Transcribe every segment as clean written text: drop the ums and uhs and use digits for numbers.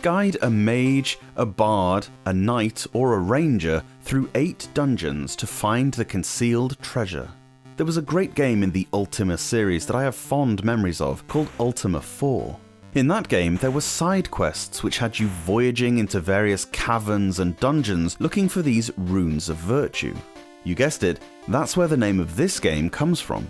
Guide a mage, a bard, a knight, or a ranger through 8 dungeons to find the concealed treasure. There was a great game in the Ultima series that I have fond memories of called Ultima 4. In that game, there were side quests which had you voyaging into various caverns and dungeons looking for these runes of virtue. You guessed it, that's where the name of this game comes from.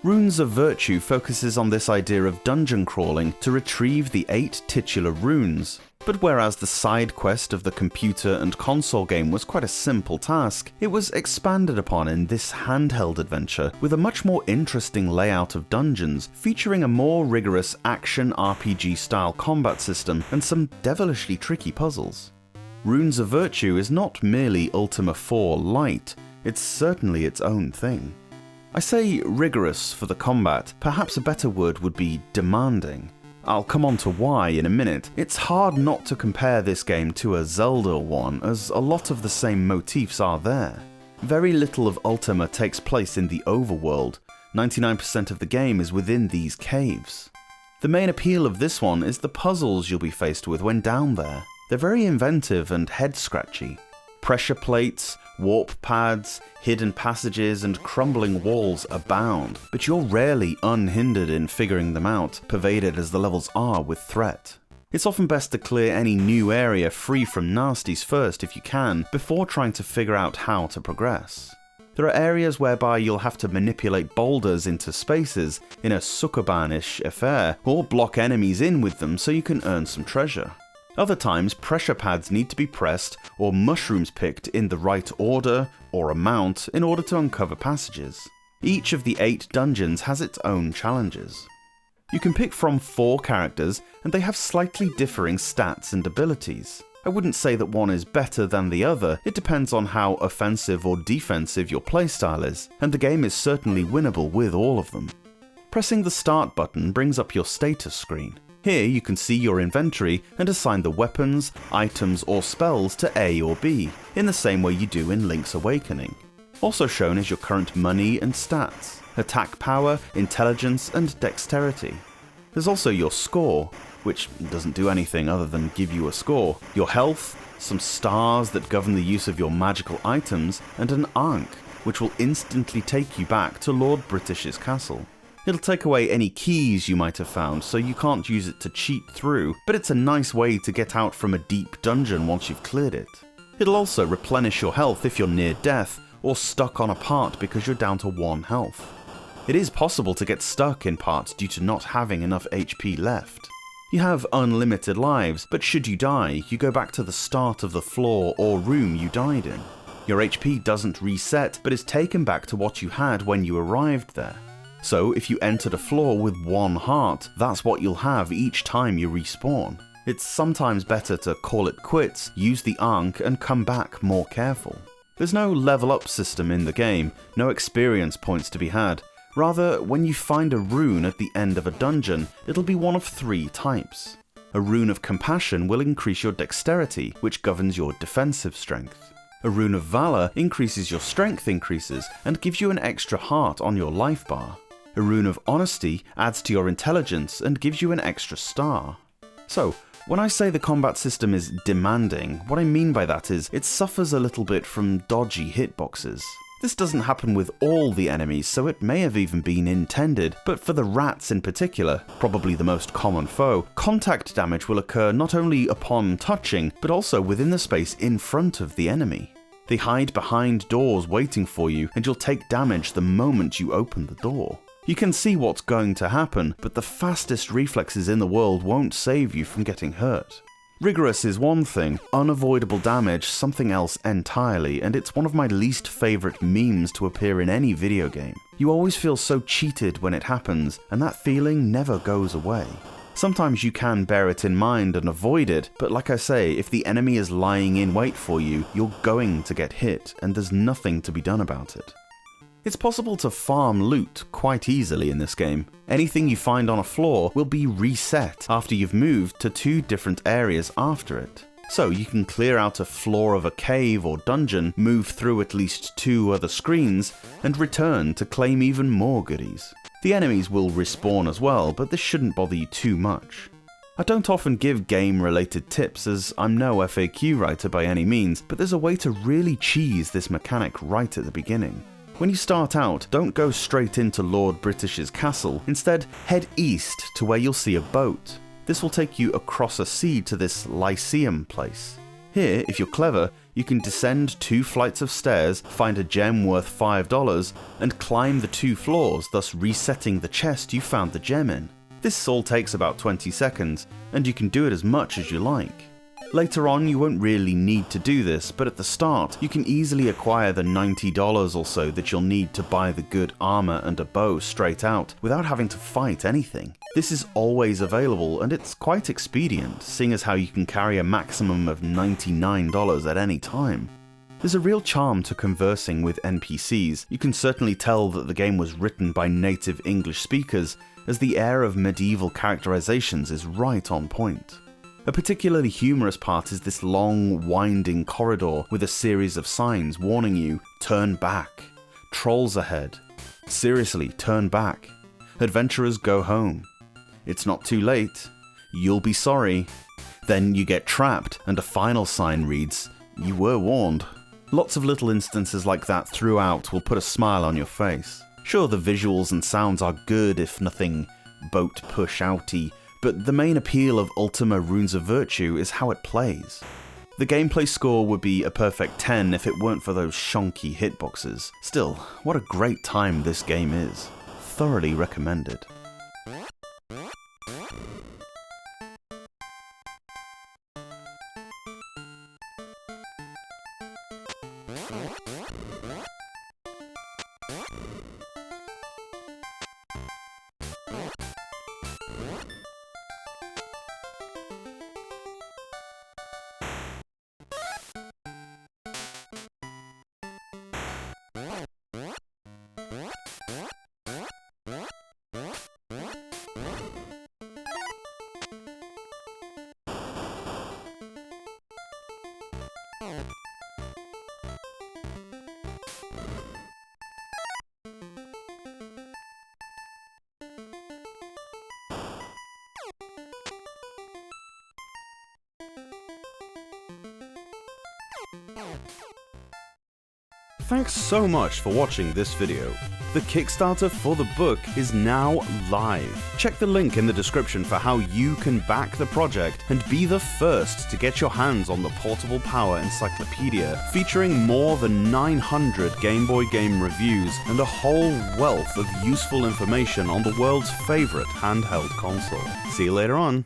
Runes of Virtue focuses on this idea of dungeon crawling to retrieve the 8 titular runes. But whereas the side quest of the computer and console game was quite a simple task, it was expanded upon in this handheld adventure with a much more interesting layout of dungeons, featuring a more rigorous action RPG style combat system and some devilishly tricky puzzles. Runes of Virtue is not merely Ultima 4 light, it's certainly its own thing. I say rigorous for the combat, perhaps a better word would be demanding. I'll come on to why in a minute. It's hard not to compare this game to a Zelda one, as a lot of the same motifs are there. Very little of Ultima takes place in the overworld, 99% of the game is within these caves. The main appeal of this one is the puzzles you'll be faced with when down there. They're very inventive and head-scratchy. Pressure plates, warp pads, hidden passages and crumbling walls abound, but you're rarely unhindered in figuring them out, pervaded as the levels are with threat. It's often best to clear any new area free from nasties first if you can, before trying to figure out how to progress. There are areas whereby you'll have to manipulate boulders into spaces in a Sukoban-ish affair, or block enemies in with them so you can earn some treasure. Other times, pressure pads need to be pressed or mushrooms picked in the right order or amount in order to uncover passages. Each of the 8 dungeons has its own challenges. You can pick from 4 characters and they have slightly differing stats and abilities. I wouldn't say that one is better than the other, it depends on how offensive or defensive your playstyle is, and the game is certainly winnable with all of them. Pressing the start button brings up your status screen. Here you can see your inventory and assign the weapons, items or spells to A or B, in the same way you do in Link's Awakening. Also shown is your current money and stats, attack power, intelligence and dexterity. There's also your score, which doesn't do anything other than give you a score, your health, some stars that govern the use of your magical items, and an ankh, which will instantly take you back to Lord British's castle. It'll take away any keys you might have found, so you can't use it to cheat through, but it's a nice way to get out from a deep dungeon once you've cleared it. It'll also replenish your health if you're near death, or stuck on a part because you're down to 1 health. It is possible to get stuck in parts due to not having enough HP left. You have unlimited lives, but should you die, you go back to the start of the floor or room you died in. Your HP doesn't reset, but is taken back to what you had when you arrived there. So if you entered a floor with 1 heart, that's what you'll have each time you respawn. It's sometimes better to call it quits, use the ankh and come back more careful. There's no level up system in the game, no experience points to be had. Rather, when you find a rune at the end of a dungeon, it'll be one of 3 types. A rune of compassion will increase your dexterity, which governs your defensive strength. A rune of valor increases your strength increases and gives you an extra heart on your life bar. A rune of honesty adds to your intelligence and gives you an extra star. So, when I say the combat system is demanding, what I mean by that is it suffers a little bit from dodgy hitboxes. This doesn't happen with all the enemies, so it may have even been intended, but for the rats in particular, probably the most common foe, contact damage will occur not only upon touching, but also within the space in front of the enemy. They hide behind doors waiting for you, and you'll take damage the moment you open the door. You can see what's going to happen, but the fastest reflexes in the world won't save you from getting hurt. Rigorous is one thing, unavoidable damage something else entirely, and it's one of my least favourite memes to appear in any video game. You always feel so cheated when it happens, and that feeling never goes away. Sometimes you can bear it in mind and avoid it, but like I say, if the enemy is lying in wait for you, you're going to get hit, and there's nothing to be done about it. It's possible to farm loot quite easily in this game. Anything you find on a floor will be reset after you've moved to 2 different areas after it. So you can clear out a floor of a cave or dungeon, move through at least 2 other screens, and return to claim even more goodies. The enemies will respawn as well, but this shouldn't bother you too much. I don't often give game-related tips as I'm no FAQ writer by any means, but there's a way to really cheese this mechanic right at the beginning. When you start out, don't go straight into Lord British's castle, instead head east to where you'll see a boat. This will take you across a sea to this Lyceum place. Here, if you're clever, you can descend 2 flights of stairs, find a gem worth $5, and climb the 2 floors, thus resetting the chest you found the gem in. This all takes about 20 seconds, and you can do it as much as you like. Later on, you won't really need to do this, but at the start, you can easily acquire the $90 or so that you'll need to buy the good armor and a bow straight out, without having to fight anything. This is always available, and it's quite expedient, seeing as how you can carry a maximum of $99 at any time. There's a real charm to conversing with NPCs. You can certainly tell that the game was written by native English speakers, as the air of medieval characterizations is right on point. A particularly humorous part is this long, winding corridor with a series of signs warning you, turn back, trolls ahead, seriously, turn back, adventurers go home, it's not too late, you'll be sorry. Then you get trapped and a final sign reads, you were warned. Lots of little instances like that throughout will put a smile on your face. Sure, the visuals and sounds are good if nothing boat push outy, but the main appeal of Ultima Runes of Virtue is how it plays. The gameplay score would be a perfect 10 if it weren't for those shonky hitboxes. Still, what a great time this game is. Thoroughly recommended. Thanks so much for watching this video. The Kickstarter for the book is now live. Check the link in the description for how you can back the project and be the first to get your hands on the Portable Power Encyclopedia, featuring more than 900 Game Boy game reviews and a whole wealth of useful information on the world's favorite handheld console. See you later on.